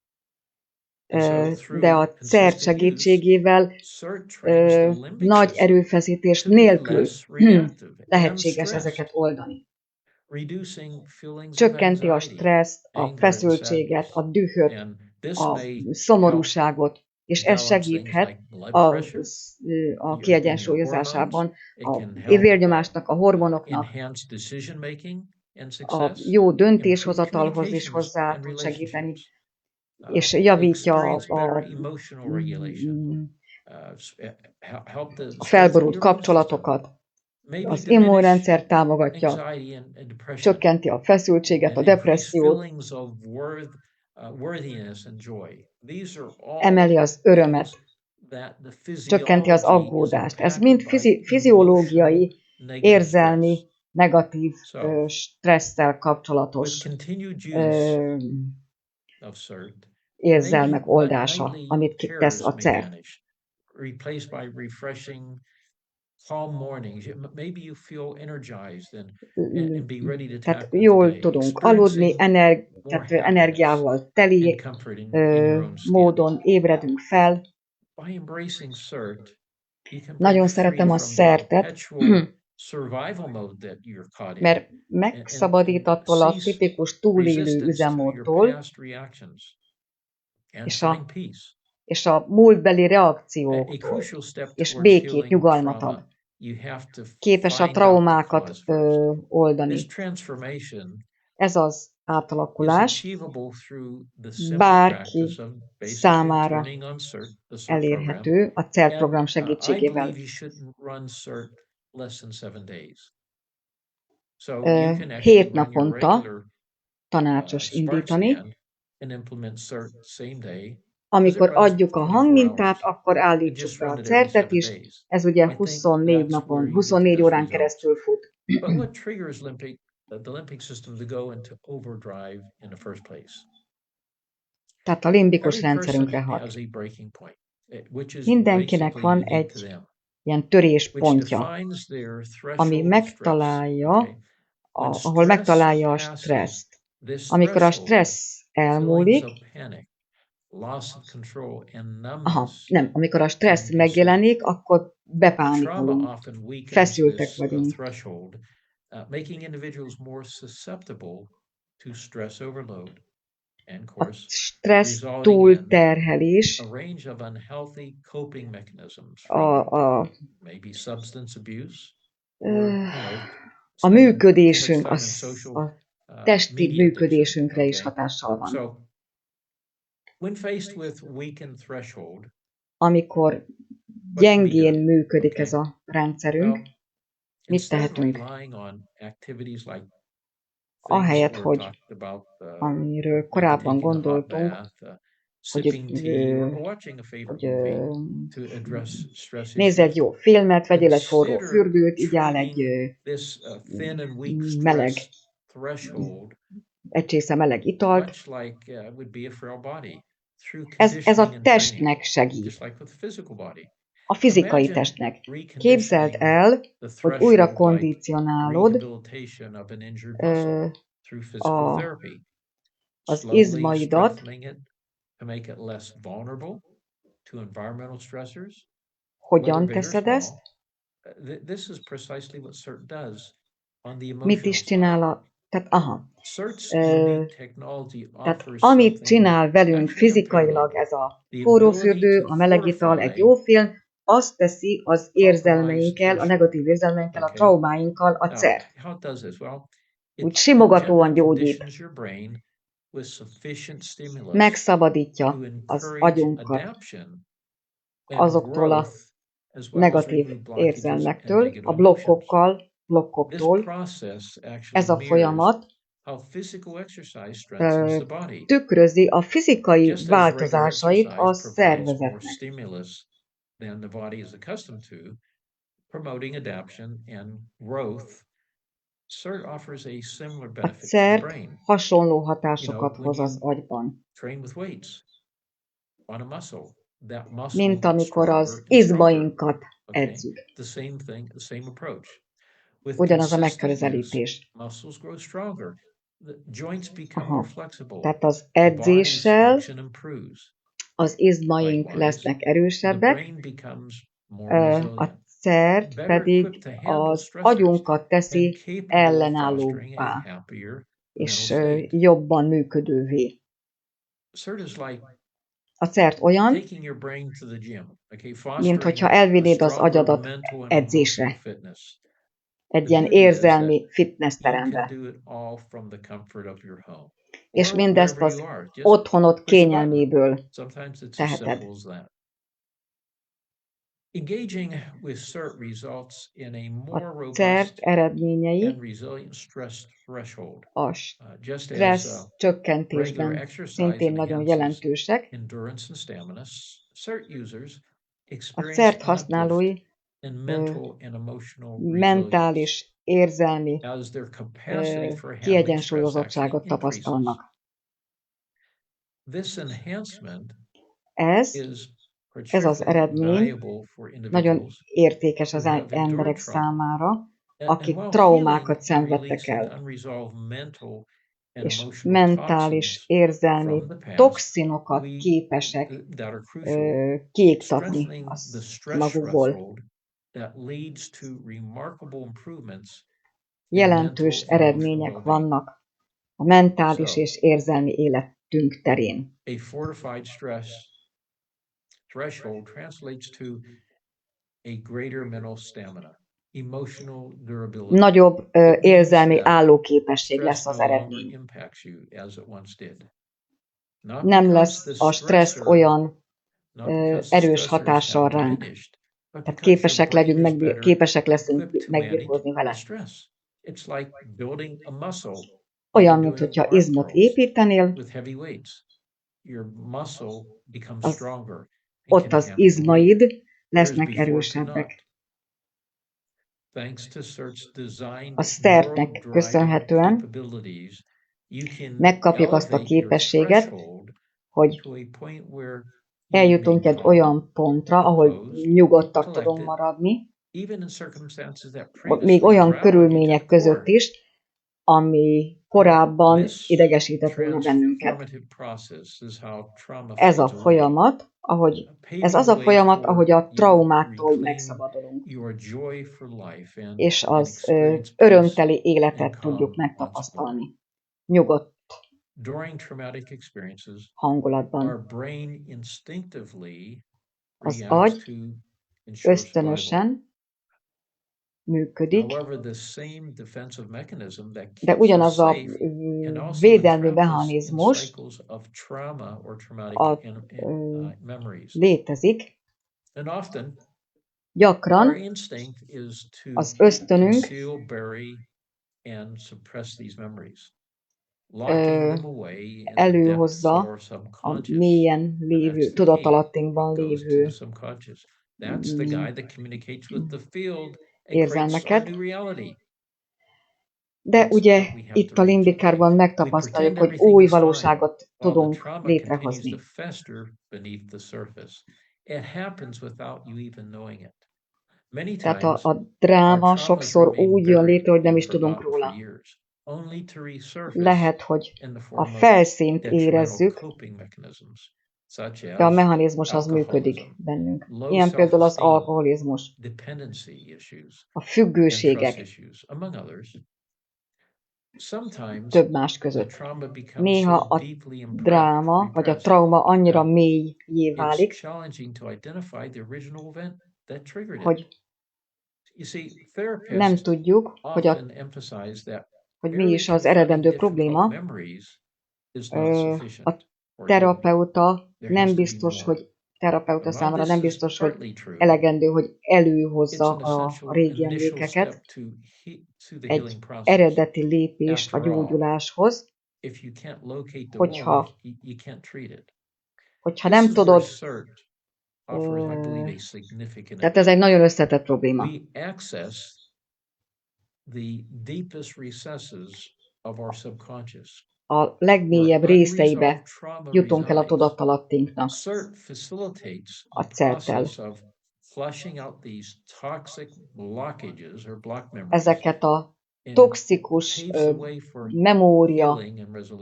De a CER segítségével nagy erőfeszítés nélkül lehetséges ezeket oldani. Csökkenti a stresszt, a feszültséget, a dühöt, a szomorúságot, és ez segíthet a kiegyensúlyozásában, a vérnyomásnak, a hormonoknak, a jó döntéshozatalhoz is hozzá tud segíteni, és javítja a felborult kapcsolatokat, az immunrendszer támogatja, csökkenti a feszültséget, a depressziót, emeli az örömet, csökkenti az aggódást. Ez mind fiziológiai, érzelmi, negatív stresszel kapcsolatos érzelmek oldása, amit tesz a CER. Tehát jól tudunk aludni, tehát energiával teli módon ébredünk fel. Nagyon szeretem a CERT-et, mert megszabadít attól a tipikus túlélő üzemmódtól, és a múltbeli reakcióktól, és békét, nyugalmat ad. Képes a traumákat oldani. Ez az átalakulás bárki számára elérhető a CERT program segítségével. 7 naponta tanácsos indítani. Amikor adjuk a hangmintát, akkor állítsuk be a CERT-et is. Ez ugye 24 órán keresztül fut. Tehát a limbikus rendszerünkre hat. Mindenkinek van egy ilyen töréspontja, ami ahol megtalálja a stresszt. Amikor a stressz elmúlik, amikor a stressz megjelenik, akkor bepánikolunk, feszültek vagyunk. A stressz túlterhelés a működésünk, a testi működésünkre is hatással van. Amikor gyengén működik ez a rendszerünk, mit tehetünk? Ahelyett, hogy amiről korábban gondoltunk, hogy nézz egy jó filmet, vegyél egy forró fürdőt, igyál egy csésze meleg italt. Ez a testnek segít. A fizikai testnek. Képzeld el, hogy újra kondicionálod az izmaidat, hogyan teszed ezt? Mit is csinál tehát amit csinál velünk fizikailag ez a forrófürdő, a meleg ital, egy jó film, azt teszi az érzelmeinkkel, a negatív érzelmeinkkel, a traumáinkkal a CER. Úgy simogatóan gyógyít. Megszabadítja az agyunkat azoktól a negatív érzelmektől, a blokkokkal, blokkoktól. Ez a folyamat tükrözi a fizikai változásait a szervezetnek. A CERT hasonló hatásokat hoz az agyban, mint amikor az izmainkat edzük. Ugyanaz a megközelítés. Aha. Tehát az edzéssel az izmaink lesznek erősebbek, a CERT pedig az agyunkat teszi ellenállóbbá és jobban működővé. A CERT olyan, mint hogyha elvinnéd az agyadat edzésre, egy ilyen érzelmi fitness terembe. És mindezt az otthonod kényelméből teheted. A CERT eredményei a stressz csökkentésben szintén nagyon jelentősek. A CERT használói mentális, érzelmi kiegyensúlyozottságot tapasztalnak. Ez az eredmény nagyon értékes az emberek számára, akik traumákat szenvedtek el, és mentális, érzelmi toxinokat képesek kiiktatni magukból. Jelentős eredmények vannak a mentális és érzelmi életünk terén. Threshold translates to a greater mental stamina, emotional durability. Nagyobb érzelmi állóképesség lesz az eredmény. Nem lesz a stressz olyan erős hatással ránk. Tehát képesek leszünk megbirkózni vele. Olyan, mint hogyha izmot építenél, ott az izmaid lesznek erősebbek. A CERT-nek köszönhetően megkapjuk azt a képességet, hogy eljutunk egy olyan pontra, ahol nyugodtak tudunk maradni, még olyan körülmények között is, ami korábban idegesített volna bennünket. Ez az a folyamat, ahogy a traumáktól megszabadulunk, és az örömteli életet tudjuk megtapasztalni. Nyugodt hangulatban. Az agy ösztönösen működik, de ugyanaz a védelmi mechanizmus létezik. Gyakran az ösztönünk előhozza a mélyen lévő, tudatalattinkban lévő érzelmeket. De ugye itt a limbikárban megtapasztaljuk, hogy új valóságot tudunk létrehozni. Tehát a dráma sokszor úgy jön létre, hogy nem is tudunk róla. Lehet, hogy a felszínt érezzük, de a mechanizmus az működik bennünk. Ilyen például az alkoholizmus, a függőségek, több más között. Néha a dráma vagy a trauma annyira mélyé válik, hogy nem tudjuk, hogy mi is az eredendő probléma. A terapeuta nem biztos, hogy terapeuta számára nem biztos, hogy elegendő, hogy előhozza a régi emlékeket. Egy eredeti lépés a gyógyuláshoz, hogyha nem tudod, tehát ez egy nagyon összetett probléma. A legmélyebb részeibe jutunk el a tudatalattinknak a CERT-tel. Ezeket a toxikus memória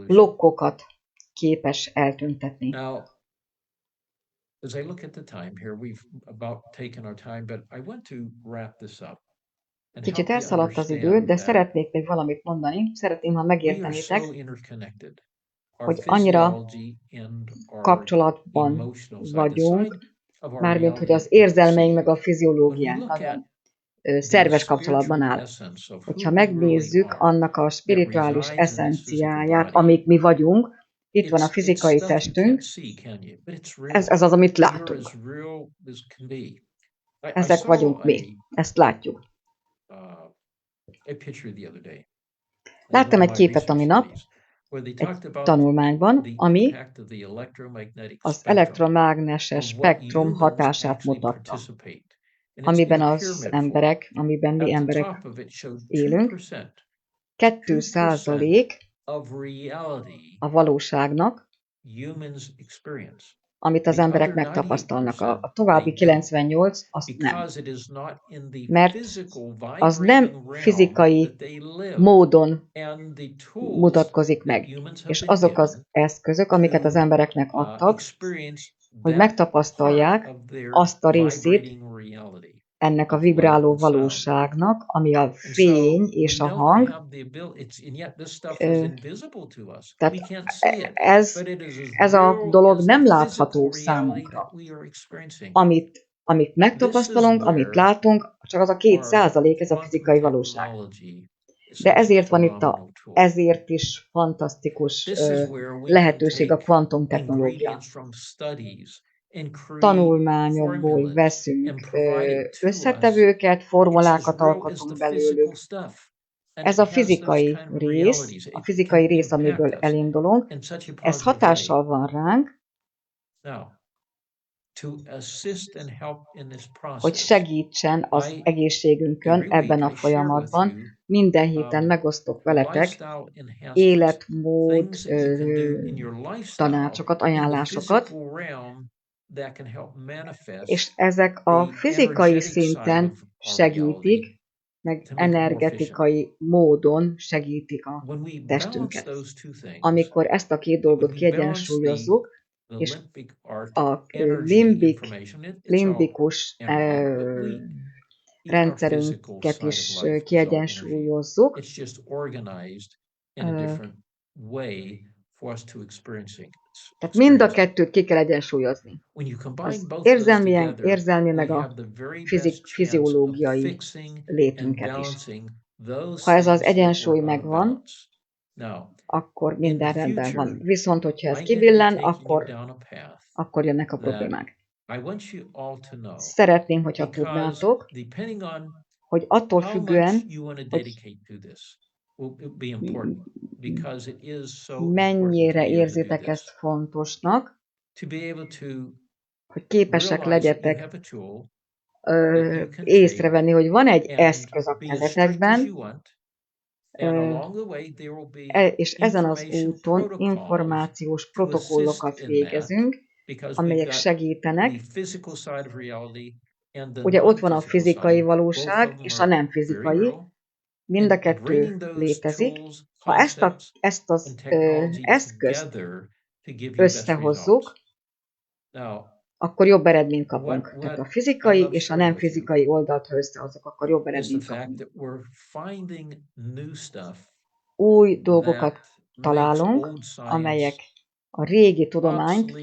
blokkokat képes eltüntetni. Kicsit elszaladt az idő, de szeretnék még valamit mondani. Szeretném, ha megértenétek, hogy annyira kapcsolatban vagyunk, mármint, hogy az érzelmeink meg a fiziológiánk nagyon szerves kapcsolatban áll. Hogyha megnézzük annak a spirituális eszenciáját, amik mi vagyunk, itt van a fizikai testünk, ez az, amit látunk. Ezek vagyunk mi, ezt látjuk. Láttam egy képet a minap, egy tanulmányban, ami az elektromágneses spektrum hatását mutatta, amiben amiben mi emberek élünk. 2% a valóságnak, amit az emberek megtapasztalnak. A további 98 az nem. Mert az nem fizikai módon mutatkozik meg. És azok az eszközök, amiket az embereknek adtak, hogy megtapasztalják azt a részét ennek a vibráló valóságnak, ami a fény és a hang. Tehát ez a dolog nem látható számunkra. Amit megtapasztalunk, amit látunk, csak az a 2%, ez a fizikai valóság. De ezért van itt ezért is fantasztikus lehetőség a kvantumtechnológia. Tanulmányokból veszünk összetevőket, formulákat alkotunk belőlük. Ez a fizikai rész, amiből elindulunk, ez hatással van ránk, hogy segítsen az egészségünkön ebben a folyamatban. Minden héten megosztok veletek életmód tanácsokat, ajánlásokat, és ezek a fizikai szinten segítik, meg energetikai módon segítik a testünket. Amikor ezt a két dolgot kiegyensúlyozzuk, és a limbikus rendszerünket is kiegyensúlyozzuk, tehát mind a kettőt ki kell egyensúlyozni. Az érzelmi meg a fiziológiai létünket is. Ha ez az egyensúly megvan, akkor minden rendben van. Viszont, hogyha ez kivillen, akkor jönnek a problémák. Szeretném, hogyha tudnátok, hogy attól függően, hogy mennyire érzitek ezt fontosnak, hogy képesek legyetek észrevenni, hogy van egy eszköz a kezetekben, és ezen az úton információs protokollokat végezünk, amelyek segítenek. Ugye ott van a fizikai valóság és a nem fizikai, mind a kettő létezik. Ha ezt az eszközt összehozzuk, akkor jobb eredményt kapunk. Tehát a fizikai és a nem fizikai oldalt, ha összehozzuk, akkor jobb eredményt kapunk. Új dolgokat találunk, amelyek a régi tudományt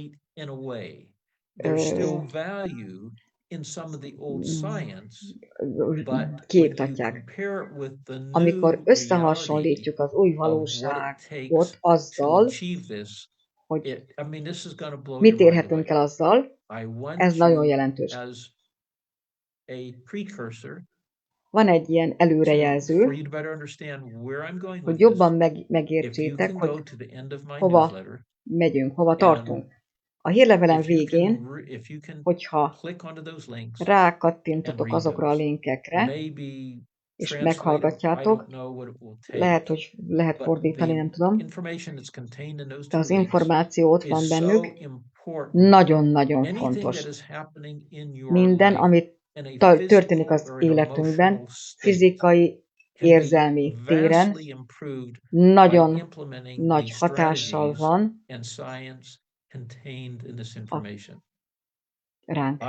kiiktatják. Amikor összehasonlítjuk az új valóságot azzal, hogy mit érhetünk el azzal, Ez nagyon jelentős. Van egy ilyen előrejelző, hogy jobban megértsétek, hogy hova megyünk, hova tartunk. A hírlevelem végén, hogyha rákattintotok azokra a linkekre, és meghallgatjátok, lehet, hogy lehet fordítani, nem tudom, de az információ ott van bennük, nagyon-nagyon fontos. Minden, amit történik az életünkben, fizikai, érzelmi téren, nagyon nagy hatással van ránk.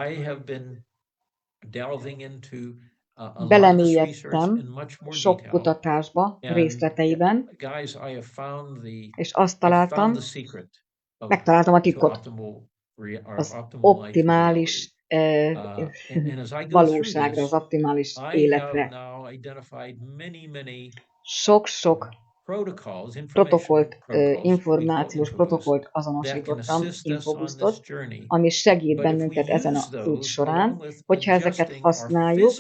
Belemélyedtem sok kutatásba, részleteiben, és azt találtam, megtaláltam a titkot, az optimális valóságra, az optimális életre. Sok-sok protokollt, információs protokollt azonosítottam, infobusztot, ami segít bennünket ezen az út során, hogyha ezeket használjuk,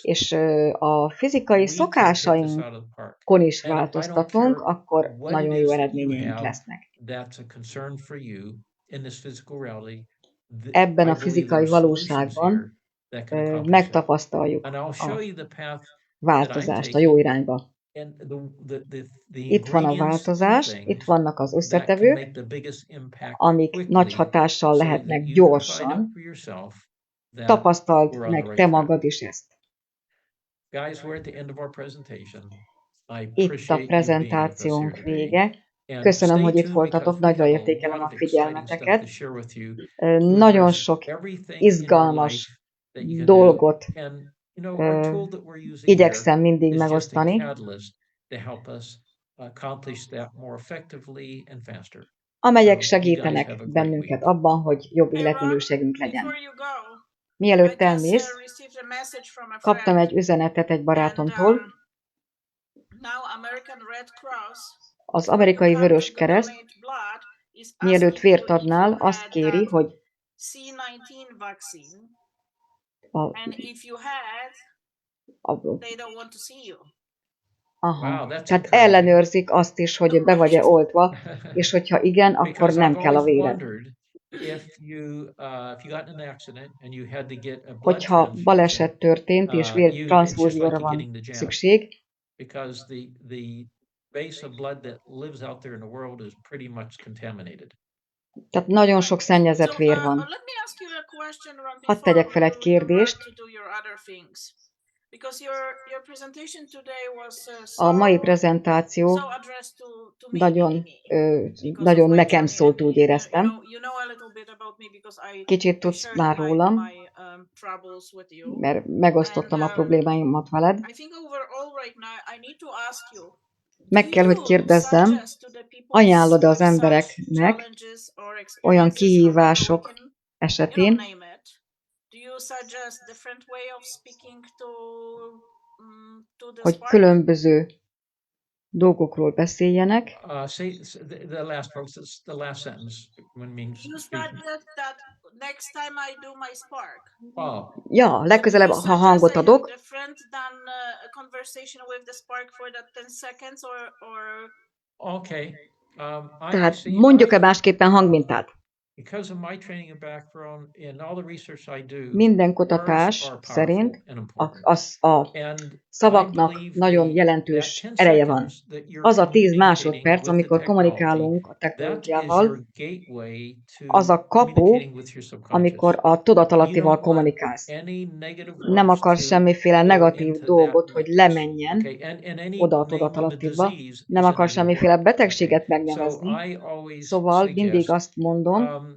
és a fizikai szokásainkon is változtatunk, akkor nagyon jó eredményeink lesznek. Ebben a fizikai valóságban megtapasztaljuk a változást a jó irányba. Itt van a változás, itt vannak az összetevők, amik nagy hatással lehetnek gyorsan. Tapasztald meg te magad is ezt. Itt a prezentációnk vége. Köszönöm, hogy itt voltatok, nagyra értékelem a figyelmeteket. Nagyon sok izgalmas dolgot igyekszem mindig megosztani, amelyek segítenek bennünket abban, hogy jobb életminőségünk legyen. Mielőtt elmész, kaptam egy üzenetet egy barátomtól. Az amerikai Vörös Kereszt, mielőtt vért adnál, azt kéri, hogy tehát ellenőrzik azt is, hogy be vagy-e oltva, és hogyha igen, akkor nem kell a véred. Hogyha baleset történt, és vértranszfúzióra van szükség, tehát nagyon sok szennyezett vér van. Hadd tegyek fel egy kérdést. A mai prezentáció nagyon nekem szólt, úgy éreztem. Kicsit tudsz már rólam, mert megosztottam a problémáimat veled. Meg kell, hogy kérdezzem, ajánlod az embereknek olyan kihívások esetén, hogy különböző dolgokról beszéljenek. Ja, legközelebb, ha hangot adok. Tehát mondjuk-e másképpen hangmintát? Minden kutatás szerint a szavaknak nagyon jelentős ereje van. Az a 10 másodperc, amikor kommunikálunk a technológiával, az a kapu, amikor a tudatalattival kommunikálsz. Nem akarsz semmiféle negatív dolgot, hogy lemenjen oda a tudatalattiba, nem akarsz semmiféle betegséget megnevezni. Szóval mindig azt mondom,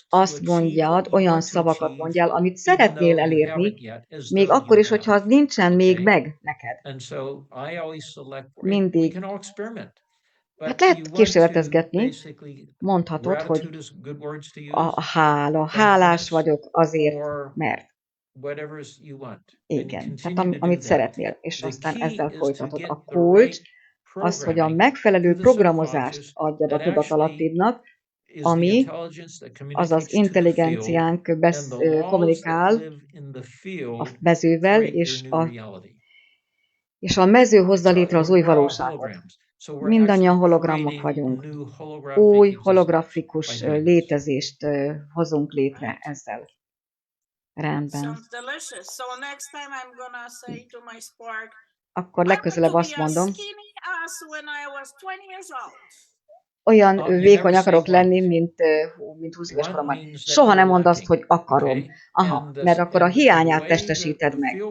azt mondjad, olyan szavakat mondjál, amit szeretnél elérni, még akkor is, hogyha az nincsen még meg neked. Mindig. Hát lehet kísérletezgetni, mondhatod, hogy a hála, hálás vagyok azért, mert. Igen, tehát amit szeretnél, és aztán ezzel folytatod. A kulcs az, hogy a megfelelő programozást adjad a tudatalattidnak, ami az az intelligenciánk kommunikál a mezővel, és a mező hozza létre az új valóságot. Mindannyian hologramok vagyunk. Új holografikus létezést hozunk létre ezzel. Rendben. Akkor legközelebb azt mondom, olyan vékony akarok lenni, mint 20 éves koromban. Soha nem mondd azt, hogy akarom. Aha, mert akkor a hiányát testesíted meg.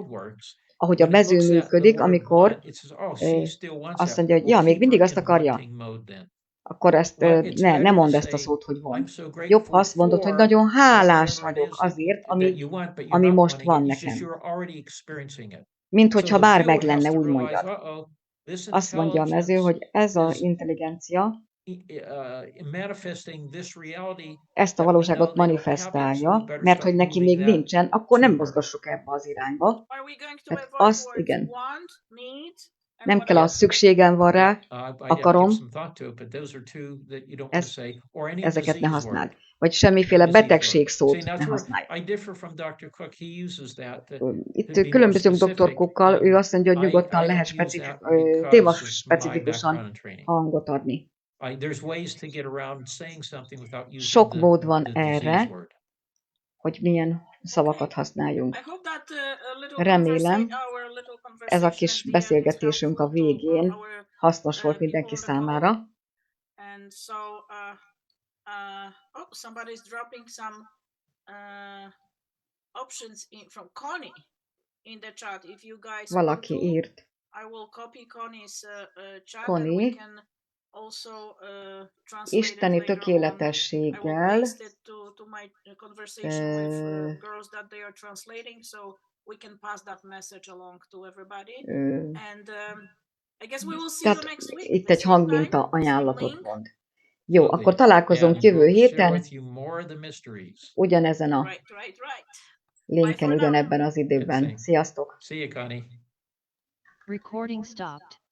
Ahogy a mező működik, amikor azt mondja, hogy ja, még mindig azt akarja, akkor ezt ne mondd ezt a szót, hogy van. Jobb, ha azt mondod, hogy nagyon hálás vagyok azért, ami most van nekem. Mint hogyha már meg lenne, úgy mondjad. Azt mondja a mező, hogy ez az intelligencia ezt a valóságot manifestálja, mert hogy neki még nincsen, akkor nem mozgassuk ebbe az irányba. Tehát azt, igen. Nem kell, az szükségem van rá, akarom, ezeket ne használd. Vagy semmiféle betegség szót ne használj. Itt különbözünk Dr. Cookkal, ő azt mondja, hogy nyugodtan lehet témaspecifikusan hangot adni. Sok mód van erre, hogy milyen szavakat használjunk. Remélem, ez a kis beszélgetésünk a végén hasznos volt mindenki számára. Valaki írt. Connie, isteni tökéletességgel tehát itt egy hangminta ajánlatot mond. Jó, akkor találkozunk jövő héten, ugyanezen a linken, ugyanebben az időben. Sziasztok! Recording stopped.